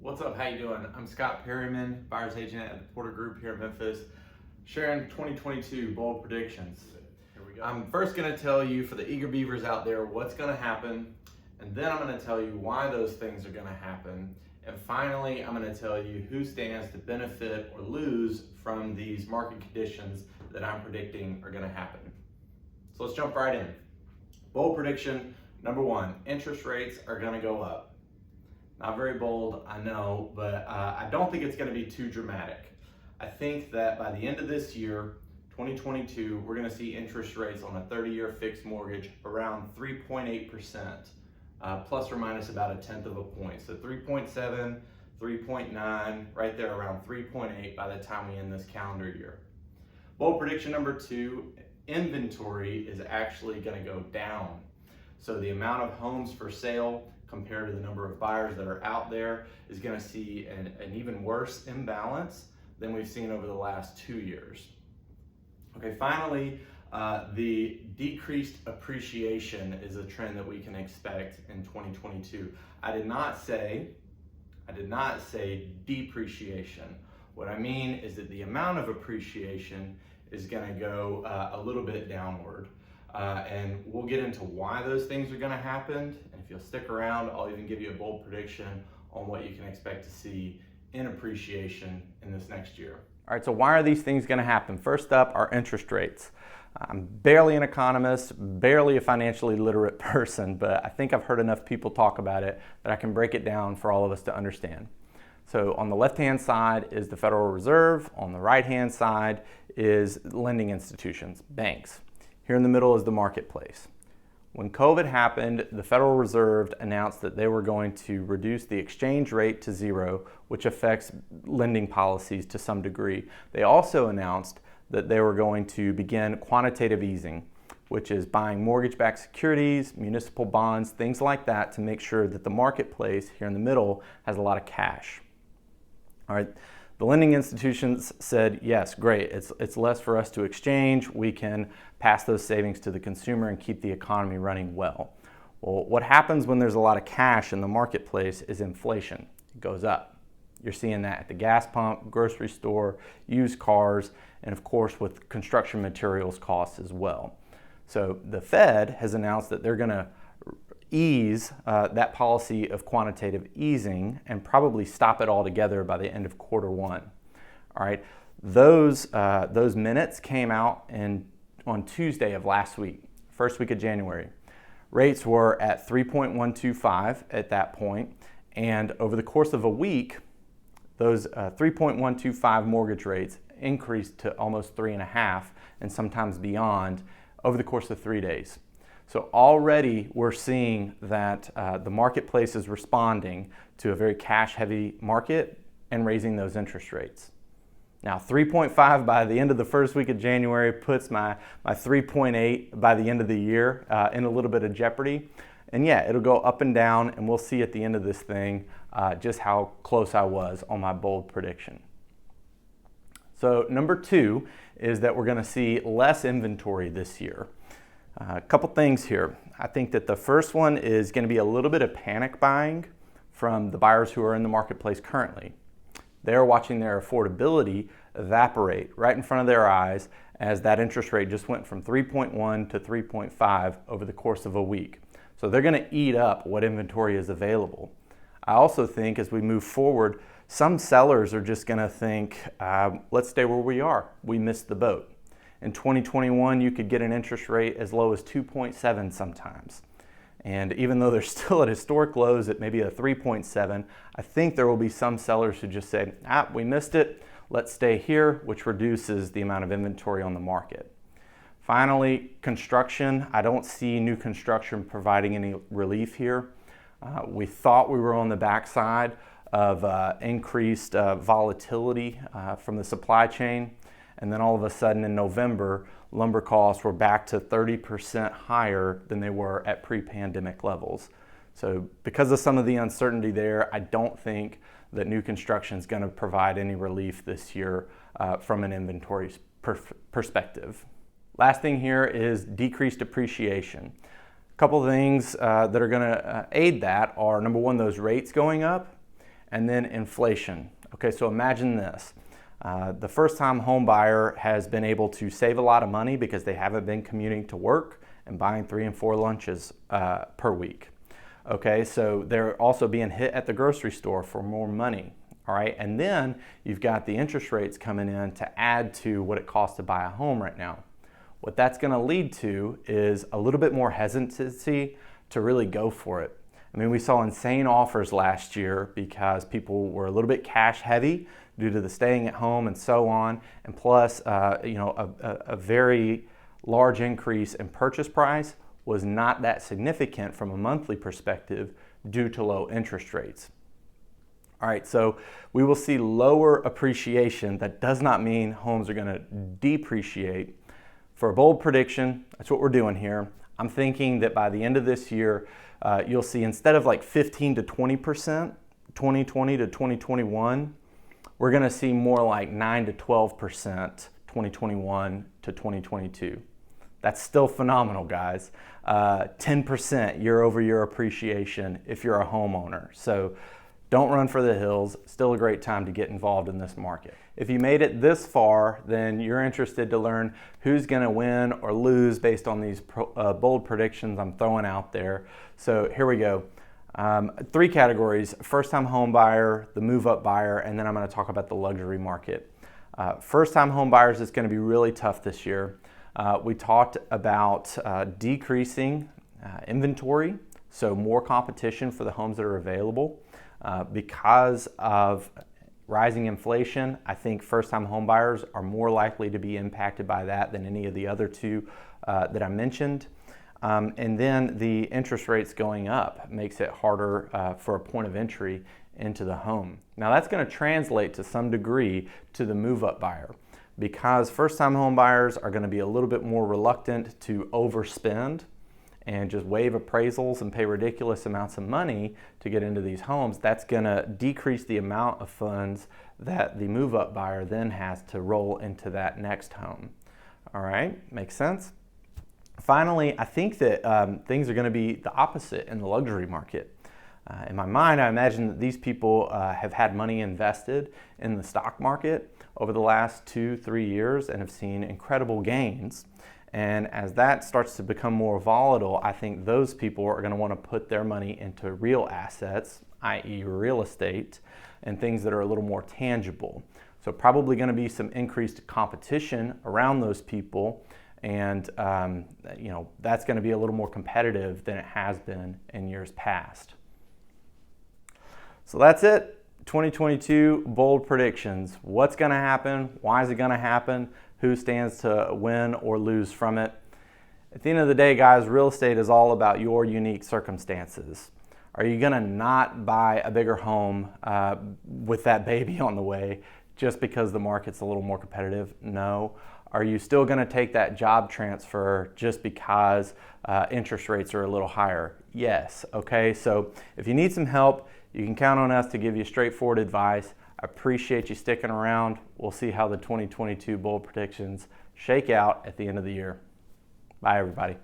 What's up? How you doing? I'm Scott Perryman, buyer's agent at the Porter Group here in Memphis, sharing 2022 bold predictions. Here we go. I'm first going to tell you, for the eager beavers out there, what's going to happen, and then I'm going to tell you why those things are going to happen, and finally I'm going to tell you who stands to benefit or lose from these market conditions that I'm predicting are going to happen. So let's jump right in. Bold prediction number one: interest rates are going to go up. Not very bold, I know, but I don't think it's going to be too dramatic. I think that by the end of this year, 2022, we're going to see interest rates on a 30-year fixed mortgage around 3.8%, plus or minus about a tenth of a point. So 3.7, 3.9, right there around 3.8 by the time we end this calendar year. Bold prediction number two: inventory is actually going to go down. So the amount of homes for sale compared to the number of buyers that are out there is going to see an even worse imbalance than we've seen over the last 2 years. Okay, finally, the decreased appreciation is a trend that we can expect in 2022. I did not say depreciation. What I mean is that the amount of appreciation is going to go a little bit downward. And we'll get into why those things are going to happen. And if you'll stick around, I'll even give you a bold prediction on what you can expect to see in appreciation in this next year. All right, so why are these things going to happen? First up are interest rates. I'm barely an economist, barely a financially literate person, but I think I've heard enough people talk about it that I can break it down for all of us to understand. So on the left-hand side is the Federal Reserve. On the right-hand side is lending institutions, banks. Here in the middle is the marketplace. When COVID happened, the Federal Reserve announced that they were going to reduce the exchange rate to zero, which affects lending policies to some degree. They also announced that they were going to begin quantitative easing, which is buying mortgage-backed securities, municipal bonds, things like that, to make sure that the marketplace here in the middle has a lot of cash. All right. The lending institutions said, yes, great, it's less for us to exchange, we can pass those savings to the consumer and keep the economy running well. Well, what happens when there's a lot of cash in the marketplace is inflation. It goes up. You're seeing that at the gas pump, grocery store, used cars, and of course with construction materials costs as well. So the Fed has announced that they're going to ease that policy of quantitative easing and probably stop it altogether by the end of Q1. All right, those minutes came out on Tuesday of last week, first week of January. Rates were at 3.125 at that point, and over the course of a week, those 3.125 mortgage rates increased to almost 3.5 and sometimes beyond over the course of 3 days. So already we're seeing that the marketplace is responding to a very cash-heavy market and raising those interest rates. Now 3.5 by the end of the first week of January puts my 3.8 by the end of the year in a little bit of jeopardy. And yeah, it'll go up and down, and we'll see at the end of this thing just how close I was on my bold prediction. So number two is that we're going to see less inventory this year. A couple things here. I think that the first one is going to be a little bit of panic buying from the buyers who are in the marketplace currently. They're watching their affordability evaporate right in front of their eyes as that interest rate just went from 3.1 to 3.5 over the course of a week. So they're going to eat up what inventory is available. I also think as we move forward, some sellers are just going to think, let's stay where we are. We missed the boat. In 2021, you could get an interest rate as low as 2.7 sometimes. And even though they're still at historic lows at maybe a 3.7, I think there will be some sellers who just say, we missed it, let's stay here, which reduces the amount of inventory on the market. Finally, construction. I don't see new construction providing any relief here. We thought we were on the backside of increased volatility from the supply chain. And then all of a sudden in November, lumber costs were back to 30% higher than they were at pre-pandemic levels. So because of some of the uncertainty there, I don't think that new construction is going to provide any relief this year from an inventory perspective. Last thing here is decreased appreciation. A couple of things that are going to aid that are, number one, those rates going up, and then inflation. Okay, so imagine this. The first-time home buyer has been able to save a lot of money because they haven't been commuting to work and buying 3 and 4 lunches per week. Okay, so they're also being hit at the grocery store for more money. All right, and then you've got the interest rates coming in to add to what it costs to buy a home right now. What that's going to lead to is a little bit more hesitancy to really go for it. I mean, we saw insane offers last year because people were a little bit cash heavy due to the staying at home and so on, and plus, a very large increase in purchase price was not that significant from a monthly perspective due to low interest rates. All right, so we will see lower appreciation. That does not mean homes are going to depreciate. For a bold prediction, that's what we're doing here. I'm thinking that by the end of this year, you'll see instead of like 15 to 20%, 2020 to 2021, we're going to see more like 9 to 12%, 2021 to 2022. That's still phenomenal, guys. 10% year over year appreciation if you're a homeowner. So don't run for the hills. Still a great time to get involved in this market. If you made it this far, then you're interested to learn who's going to win or lose based on these bold predictions I'm throwing out there. So here we go. 3 categories: first-time home buyer, the move-up buyer, and then I'm going to talk about the luxury market. First-time home buyers is going to be really tough this year. We talked about decreasing inventory, so more competition for the homes that are available. Because of rising inflation, I think first-time home buyers are more likely to be impacted by that than any of the other 2 that I mentioned. And then the interest rates going up makes it harder for a point of entry into the home. Now that's going to translate to some degree to the move-up buyer, because first-time home buyers are going to be a little bit more reluctant to overspend and just waive appraisals and pay ridiculous amounts of money to get into these homes. That's gonna decrease the amount of funds that the move-up buyer then has to roll into that next home. All right, makes sense? Finally, I think that things are gonna be the opposite in the luxury market. In my mind, I imagine that these people have had money invested in the stock market over the last 2-3 years and have seen incredible gains. And as that starts to become more volatile, I think those people are going to want to put their money into real assets, i.e. real estate, and things that are a little more tangible. So probably going to be some increased competition around those people, and that's going to be a little more competitive than it has been in years past. So that's it. 2022 bold predictions. What's going to happen? Why is it going to happen? Who stands to win or lose from it? At the end of the day, guys, real estate is all about your unique circumstances. Are you gonna not buy a bigger home with that baby on the way just because the market's a little more competitive? No. Are you still gonna take that job transfer just because interest rates are a little higher? Yes, okay? So if you need some help, you can count on us to give you straightforward advice. I appreciate you sticking around. We'll see how the 2022 bold predictions shake out at the end of the year. Bye, everybody.